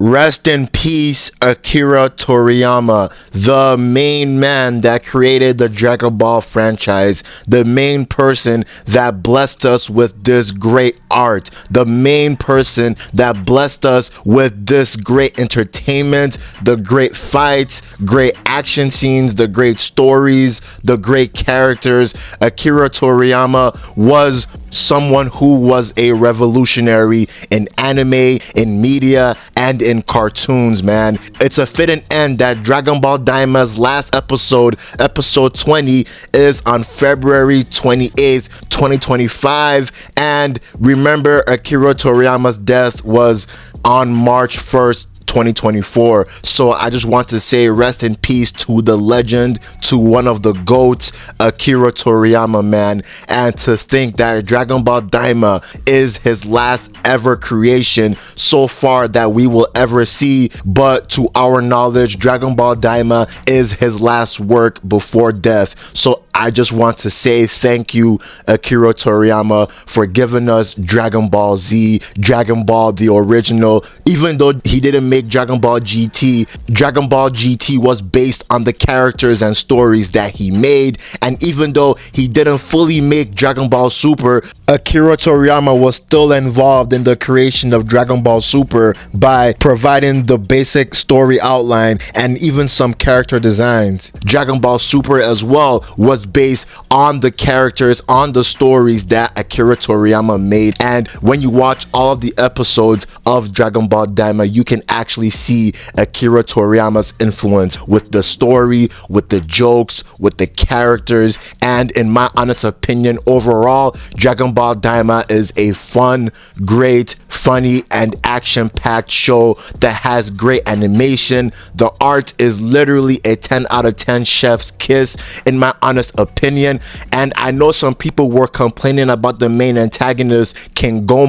Rest in peace, Akira Toriyama, the main man that created the Dragon Ball franchise, the main person that blessed us with this great art, the main person that blessed us with this great entertainment, the great fights, great action scenes, the great stories, the great characters. Akira Toriyama was someone who was a revolutionary in anime, in media, and in cartoons, man. It's a fitting end that Dragon Ball Daima's last episode, episode 20, is on February 28th, 2025. And remember, Akira Toriyama's death was on March 1st, 2024. So I just want to say rest in peace to the legend, to one of the GOATs, Akira Toriyama, man. And to think that Dragon Ball Daima is his last ever creation so far that we will ever see. But to our knowledge, Dragon Ball Daima is his last work before death. So I just want to say thank you, Akira Toriyama, for giving us Dragon Ball Z, Dragon Ball the original. Even though he didn't make Dragon Ball GT, Dragon Ball GT was based on the characters and stories that he made. And even though he didn't fully make Dragon Ball Super, Akira Toriyama was still involved in the creation of Dragon Ball Super by providing the basic story outline and even some character designs. Dragon Ball Super as well was based on the characters, on the stories that Akira Toriyama made. And when you watch all of the episodes of Dragon Ball Daima, you can actually see Akira Toriyama's influence with the story, with the jokes, with the characters. And in my honest opinion, overall, Dragon Ball Daima is a fun, great, funny, and action-packed show that has great animation. The art is literally a 10 out of 10 chef's kiss, in my honest opinion. And I know some people were complaining about the main antagonist, Kinga,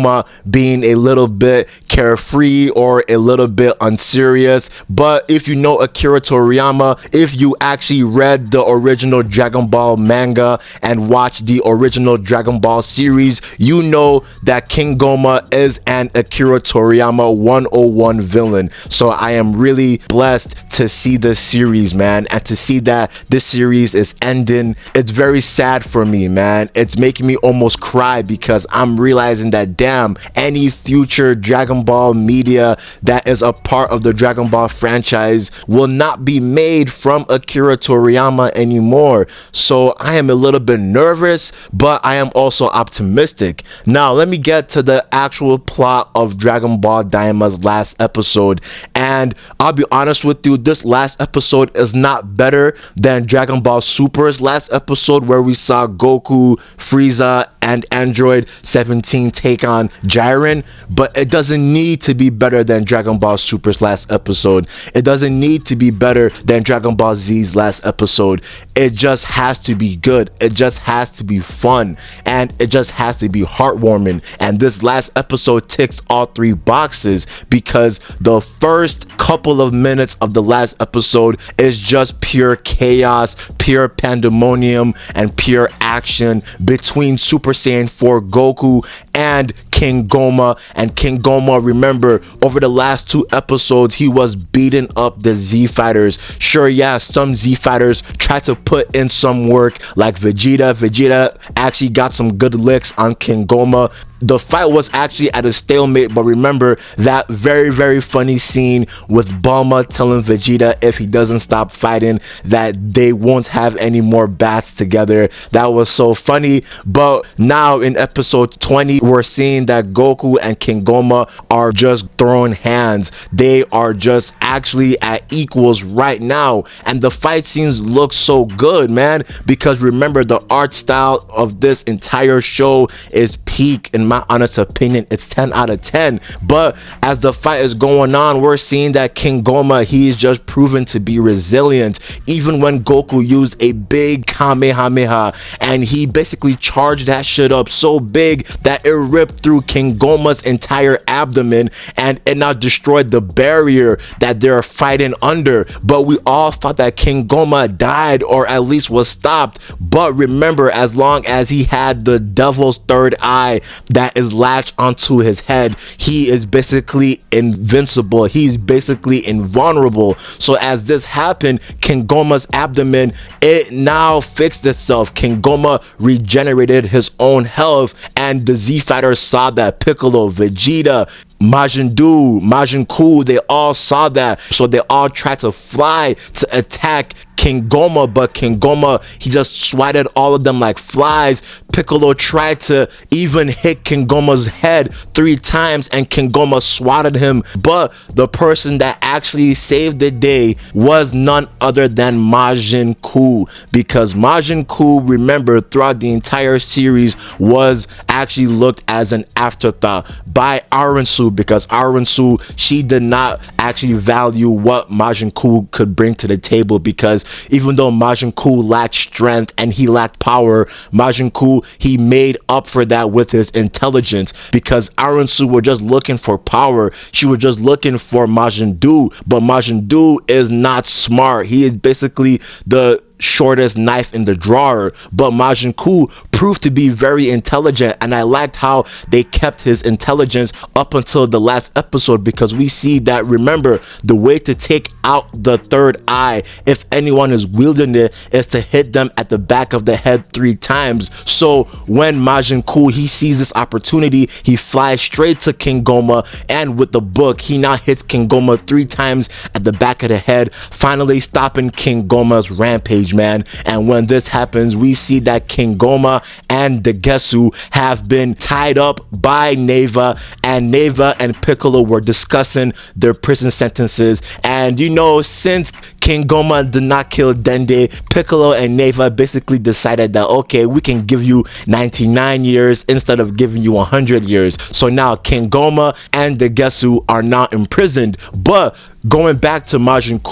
being a little bit carefree or a little bit unserious. But if you know Akira Toriyama, if you actually read the original Dragon Ball manga and watched the original Dragon Ball series, you know that Kinga is an Akira Toriyama 101 villain. So I am really blessed to see this series, man, and to see that this series is ending. It's very sad for me, man. It's making me almost cry because I'm realizing that, damn, any future Dragon Ball media that is a part of the Dragon Ball franchise will not be made from Akira Toriyama anymore. So I am a little bit nervous, but I am also optimistic. Now let me get to the actual plot of Dragon Ball Daima's last episode. And I'll be honest with you, this last episode is not better than Dragon Ball Super's last episode, where we saw Goku, Frieza, and Android 17 take on Jiren, but it doesn't need to be better than Dragon Ball Super's last episode. It doesn't need to be better than Dragon Ball Z's last episode. It just has to be good. It just has to be fun, and it just has to be heartwarming. And this last episode ticks all three boxes, because the first couple of minutes of the last episode is just pure chaos, pure pandemonium, and pure action between Super Saiyan 4 Goku and Kinga. And Kinga, remember, over the last two episodes, he was beating up the Z fighters. Sure, yeah, some Z fighters tried to put in some work, like Vegeta. Vegeta actually got some good licks on Kinga. The fight was actually at a stalemate, but remember that very, very funny scene with Bulma telling Vegeta if he doesn't stop fighting that they won't have any more bats together. That was so funny. But now in episode 20, we're seeing that Goku and Kinga are just throwing hands. They are just actually at equals right now. And the fight scenes look so good, man, because remember, the art style of this entire show is peak. In my honest opinion, it's 10 out of 10. But as the fight is going on, we're seeing that Kinga, he is just proven to be resilient. Even when Goku used a big Kamehameha and he basically charged that shit up so big that it ripped through Kingoma's entire abdomen, and it now destroyed the barrier that they're fighting under. But we all thought that Kingoma died, or at least was stopped. But remember, as long as he had the devil's third eye, fly that is latched onto his head. He is basically invincible. He's basically invulnerable. So as this happened, Kingoma's abdomen, it now fixed itself. Kingoma regenerated his own health, and the Z Fighters saw that. Piccolo, Vegeta, Majin Ku, they all saw that. So they all tried to fly to attack Kingoma, but Kingoma, he just swatted all of them like flies. Piccolo tried to even hit Kingoma's head 3 times, and Kingoma swatted him. But the person that actually saved the day was none other than Majin Ku, because Majin Ku, remember, throughout the entire series was actually looked as an afterthought by Aransu, because Aransu, she did not actually value what Majin Ku could bring to the table, because even though Majin Ku lacked strength and he lacked power, Majin Ku, he made up for that with his intelligence, because Aransu were just looking for power. She was just looking for Majin Du, but Majin Du is not smart. He is basically the shortest knife in the drawer, but Majin Ku proved to be very intelligent, and I liked how they kept his intelligence up until the last episode, because we see that, remember, the way to take out the third eye, if anyone is wielding it, is to hit them at the back of the head 3 times. So when Majin Ku, he sees this opportunity, he flies straight to Kingoma, and with the book, he now hits Kingoma 3 times at the back of the head, finally stopping Kingoma's rampage, man. And when this happens, we see that Kingoma and the Gesu have been tied up by Neva, and Neva and Piccolo were discussing their prison sentences. And you know, since Kingoma did not kill Dende, Piccolo and Neva basically decided that, okay, we can give you 99 years instead of giving you 100 years. So now Kingoma and the Gesu are now imprisoned. But going back to Majin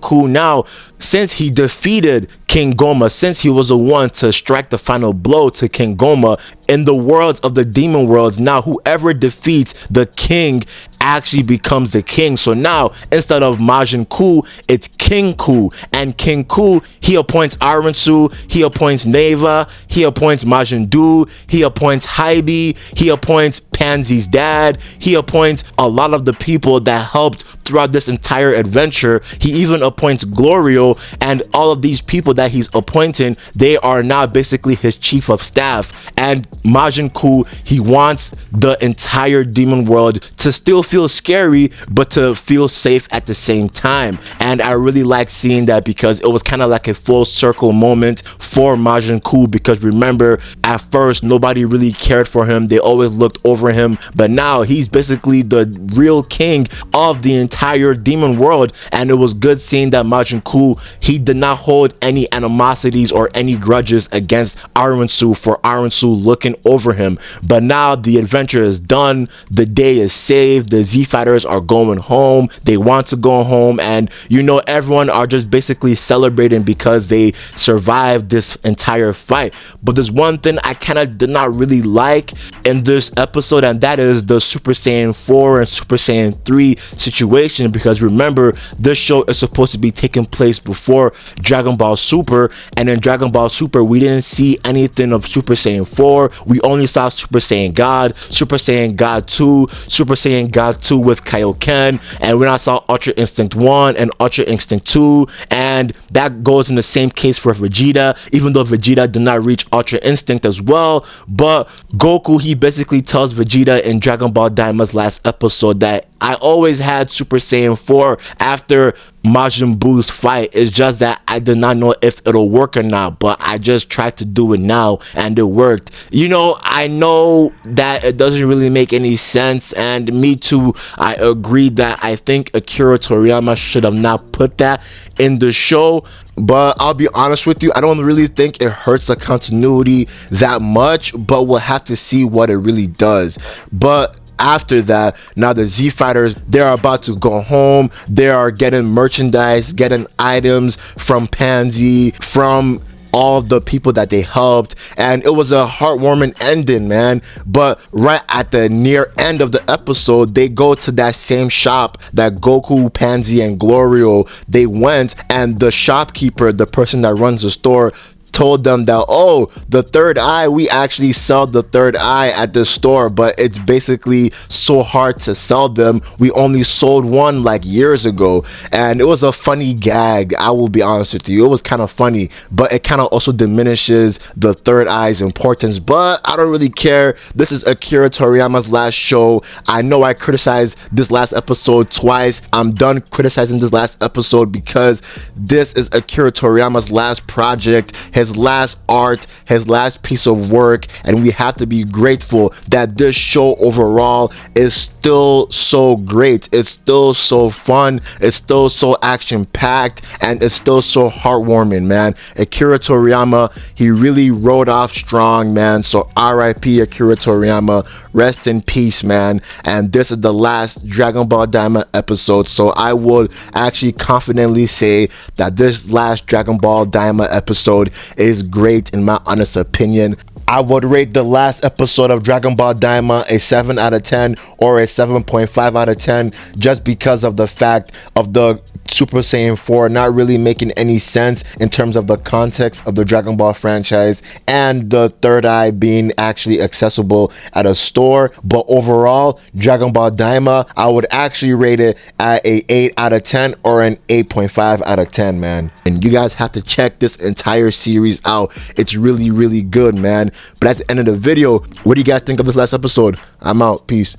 Ku now, since he defeated Kingoma, since he was the one to strike the final blow to Kingoma, in the worlds of the demon worlds, now whoever defeats the king actually becomes the king. So now, instead of Majin Ku, it's King Ku. And King Ku, he appoints Aransu, he appoints Neva, he appoints Majin Du, he appoints Hybe, he appoints Pansy's dad, he appoints a lot of the people that helped throughout this entire adventure. He even appoints Glorio, and all of these people that he's appointing, they are now basically his chief of staff. And Majin Ku, he wants the entire demon world to still feel scary, but to feel safe at the same time. And I really like seeing that, because it was kind of like a full circle moment for Majin Ku, because remember, at first nobody really cared for him, they always looked over him, but now he's basically the real king of the entire demon world. And it was good seeing that Majin Ku, he did not hold any animosities or any grudges against Aransu for Aransu looking over him. But now the adventure is done, the day is saved, the Z Fighters are going home, they want to go home, and you know, everyone are just basically celebrating because they survived this entire fight. But there's one thing I kind of did not really like in this episode, and that is the Super Saiyan 4 and Super Saiyan 3 situation, because remember, this show is supposed to be taking place before Dragon Ball Super, and in Dragon Ball Super we didn't see anything of Super Saiyan 4. We only saw Super Saiyan God, Super Saiyan God 2, Super Saiyan God 2 with Kaioken, and we now saw Ultra Instinct 1 and Ultra Instinct 2, and that goes in the same case for Vegeta, even though Vegeta did not reach Ultra Instinct as well. But Goku, he basically tells Vegeta in Dragon Ball Daima's last episode that I always had Super Saiyan 4 after Majin Buu's fight. It's just that I did not know if it'll work or not, but I just tried to do it now and it worked. You know, I know that it doesn't really make any sense, and me too, I agree that I think Akira Toriyama should have not put that in the show. But I'll be honest with you, I don't really think it hurts the continuity that much, but we'll have to see what it really does. But after that, now the Z Fighters, they're about to go home. They are getting merchandise, getting items from Pansy, from all the people that they helped, and it was a heartwarming ending, man. But right at the near end of the episode, they go to that same shop that Goku, Pansy, and Glorio, they went, and the shopkeeper, the person that runs the store, told them that, oh, the third eye, we actually sell the third eye at the store, but it's basically so hard to sell them. We only sold one like years ago. And it was a funny gag, I will be honest with you. It was kind of funny, but it kind of also diminishes the third eye's importance. But I don't really care. This is Akira Toriyama's last show. I know I criticized this last episode twice. I'm done criticizing this last episode because this is Akira Toriyama's last project, his last art, his last piece of work, and we have to be grateful that this show overall is still so great. It's still so fun. It's still so action-packed, and it's still so heartwarming, man. Akira Toriyama, he really rode off strong, man. So R.I.P. Akira Toriyama. Rest in peace, man. And this is the last Dragon Ball Daima episode, so I would actually confidently say that this last Dragon Ball Daima episode is great in my honest opinion. I would rate the last episode of Dragon Ball Daima a 7 out of 10 or a 7.5 out of 10 just because of the fact of the Super Saiyan 4 not really making any sense in terms of the context of the Dragon Ball franchise and the third eye being actually accessible at a store. But overall, Dragon Ball Daima, I would actually rate it at a 8 out of 10 or an 8.5 out of 10, man. And you guys have to check this entire series out. It's really, really good, man. But that's the end of the video. What do you guys think of this last episode? I'm out. Peace.